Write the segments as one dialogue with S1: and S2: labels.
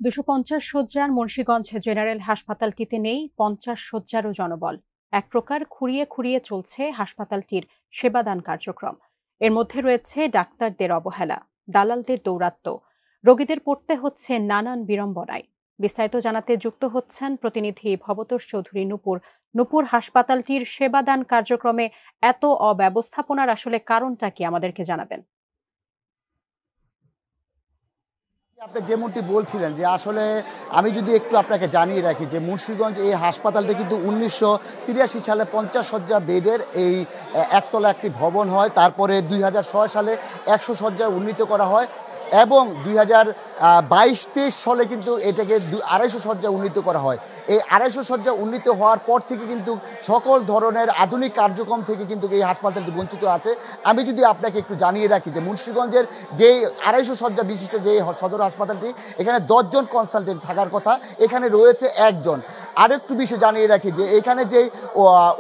S1: ২৫০ শয্যার মুন্সিগঞ্জ জেনারেল হাসপাতালটিতে নেই ৫০ শয্যারও জনবল। এক প্রকার খুঁড়িয়ে খুঁড়িয়ে চলছে হাসপাতালটির সেবাদান কার্যক্রম। এর মধ্যে রয়েছে ডাক্তারদের অবহেলা, দালালদের দৌরাত্ম্য, রোগীদের পড়তে হচ্ছে নানান বিড়ম্বনায়। বিস্তারিত জানাতে যুক্ত হচ্ছেন প্রতিনিধি ভবতোষ চৌধুরী নূপুর। নূপুর, হাসপাতালটির সেবাদান কার্যক্রমে এত অব্যবস্থাপনার আসলে কারণটা কি আমাদেরকে জানাবেন?
S2: আপনি যেমনটি বলছিলেন যে আসলে আমি যদি একটু আপনাকে জানিয়ে রাখি যে মুন্সিগঞ্জ এই হাসপাতালটা কিন্তু ১৯৮৩ সালে ৫০ শয্যা বেডের এই একতলা একটি ভবন হয়। তারপরে ২০০৬ সালে ১০০ শয্যায় উন্নীত করা হয় এবং ২০২২-২৩ সালে কিন্তু এটাকে ২৫০ শয্যা উন্নীত করা হয়। এই ২৫০ শয্যা উন্নীত হওয়ার পর থেকে কিন্তু সকল ধরনের আধুনিক কার্যক্রম থেকে কিন্তু এই হাসপাতালটি বঞ্চিত আছে। আমি যদি আপনাকে একটু জানিয়ে রাখি যে মুন্সিগঞ্জের যেই ২৫০ শয্যা বিশিষ্ট যে সদর হাসপাতালটি, এখানে ১০ জন কনসালটেন্ট থাকার কথা, এখানে রয়েছে ১ জন। আরেকটু বিষয় জানিয়ে রাখি যে এখানে যেই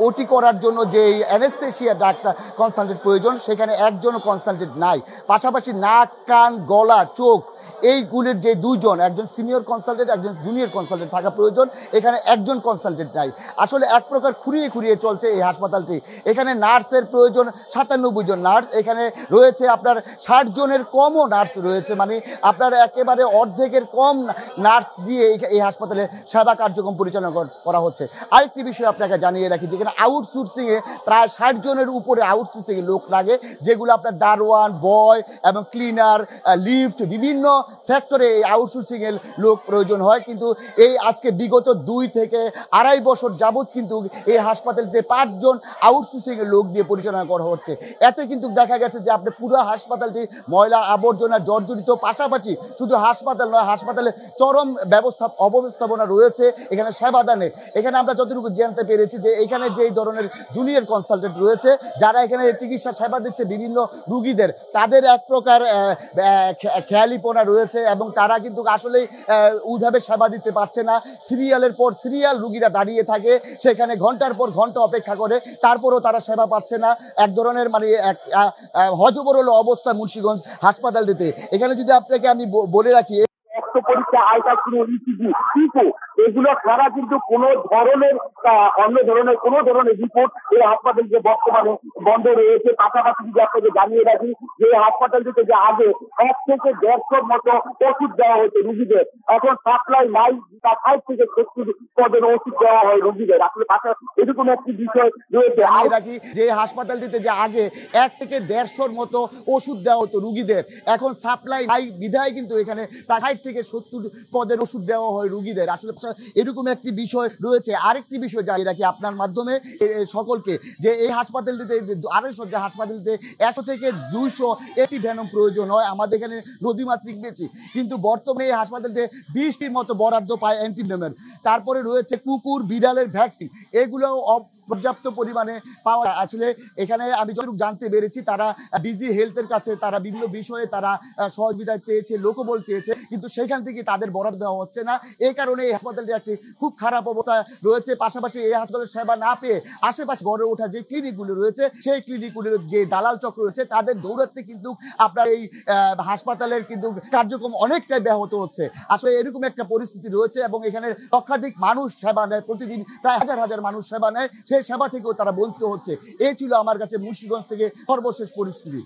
S2: ওটি করার জন্য যেই অ্যানেস্থেশিয়া ডাক্তার কনসালটেন্ট প্রয়োজন, সেখানে ১ জনও কনসালটেন্ট নাই। পাশাপাশি নাক, কান, গলা, চোখ এইগুলির যে ২ জন, একজন সিনিয়র কনসালটেন্ট, একজন জুনিয়র কনসালটেন্ট থাকা প্রয়োজন, এখানে ১ জন কনসালটেন্ট নাই। আসলে এক প্রকার খুঁড়িয়ে খুঁড়িয়ে চলছে এই হাসপাতালটি। এখানে নার্সের প্রয়োজন ৯৭ জন নার্স, এখানে রয়েছে আপনার ৬০ জনের কমও নার্স রয়েছে, মানে আপনার একেবারে অর্ধেকের কম নার্স দিয়ে এই হাসপাতালে সেবা কার্যক্রম পরিচালনা করা হচ্ছে। আরেকটি বিষয় আপনাকে জানিয়ে রাখি যে এখানে আউটসোর্সিংয়ে প্রায় ৬০ জনের উপরে আউটসোর্সিংয়ে লোক লাগে, যেগুলো আপনার দারোয়ান, বয় এবং ক্লিনার, লিফট, বিভিন্ন সেক্টরে এই আউটসোর্সিংয়ের লোক প্রয়োজন হয়। কিন্তু এই আজকে বিগত ২ থেকে আড়াই বছর যাবৎ কিন্তু এই হাসপাতালতে ৫ জন আউটসোর্সিংয়ের লোক দিয়ে পরিচালনা করা হচ্ছে। এতে কিন্তু দেখা গেছে যে আপনি পুরো হাসপাতালটি ময়লা আবর্জনা জর্জরিত, পাশাপাশি শুধু হাসপাতাল নয়, হাসপাতালে চরম অব্যবস্থাপনা রয়েছে এখানে সেবাদানে। এখানে আমরা যতটুকু জানতে পেরেছি যে এখানে যেই ধরনের জুনিয়র কনসালটেন্ট রয়েছে, যারা এখানে চিকিৎসা সেবা দিচ্ছে বিভিন্ন রুগীদের, তাদের এক প্রকার খেয়ালিপনা রয়েছে এবং তারা কিন্তু আসলেই ওইভাবে সেবা দিতে পারছে না। সিরিয়ালের পর সিরিয়াল রুগীরা দাঁড়িয়ে থাকে, সেখানে ঘন্টার পর ঘন্টা অপেক্ষা করে, তারপরও তারা সেবা পাচ্ছে না। এক ধরনের মানে হযবরল অবস্থা মুন্সিগঞ্জ হাসপাতালটিতে। এখানে যদি আপনাকে আমি বলে রাখি,
S3: রক্ত পরীক্ষা, আলট্রাসাউন্ড, ইসিজি, ইকো, এগুলো ছাড়া কিন্তু কোনো ধরনের অন্য ধরনের কোনো ধরনের রিপোর্ট এই হাসপাতালকে বর্তমানে বন্ধ রয়েছে। পাশাপাশি যদি আপনাকে জানিয়ে রাখি যে হাসপাতালটিতে যে আগে ১ থেকে ১৫০ মতো ওষুধ দেওয়া হতো রুগীদের, এখন সাপ্লাই নাই, ৬০ থেকে ৭০ পদের ওষুধ দেওয়া হয় রুগীদের। আসলে এরকম একটি বিষয় রয়েছে।
S2: জানিয়ে রাখি যে হাসপাতালটিতে যে আগে ১ থেকে ১৫০ মতো ওষুধ দেওয়া হতো রুগীদের, এখন সাপ্লাই নাই বিধায় কিন্তু এখানে প্রায় ৬০ থেকে ৭০ পদের ওষুধ দেওয়া হয় রুগীদের। আসলে এরকম একটি বিষয় রয়েছে। আরেকটি বিষয় জানিয়ে রাখি আপনার মাধ্যমে সকলকে, যে এই হাসপাতালটিতে ২৫০ শয্যা হাসপাতালটিতে ১০০ থেকে ২০০ ভ্যানম প্রয়োজন হয়, আমাদের এখানে নদীমাতৃক বেশি, কিন্তু বর্তমানে এই হাসপাতালটিতে ২০টির মতো বরাদ্দ পায় অ্যান্টিভেনমের। তারপরে রয়েছে কুকুর, বিড়ালের ভ্যাকসিন, এগুলো পর্যাপ্ত পরিমাণে পাওয়া। আসলে এখানে আমি যতটুকু জানতে পেরেছি, তারা ডিজি হেলথের কাছে তারা বিভিন্ন বিষয়ে তারা সহযোগিতা চেয়েছে, লোকবল চেয়েছে, কিন্তু সেখান থেকে তাদের বরাদ্দ দেওয়া হচ্ছে না। এই কারণে এই হাসপাতালটি একটি খুব খারাপ অবস্থা রয়েছে। পাশাপাশি এই হাসপাতালের সেবা না পেয়ে আশেপাশে গড়ে ওঠা যে ক্লিনিকগুলো রয়েছে, সেই ক্লিনিকগুলির যে দালাল চক্র রয়েছে, তাদের দৌরাত্মে কিন্তু আপনার এই হাসপাতালের কিন্তু কার্যক্রম অনেকটাই ব্যাহত হচ্ছে। আসলে এরকম একটা পরিস্থিতি রয়েছে এবং এখানে লক্ষাধিক মানুষ সেবা নেয়, প্রতিদিন প্রায় হাজার হাজার মানুষ সেবা নেয়, সেই সেবা থেকেও তারা বঞ্চিত হচ্ছে। এই ছিল আমার কাছে মুন্সিগঞ্জ থেকে সর্বশেষ পরিস্থিতি।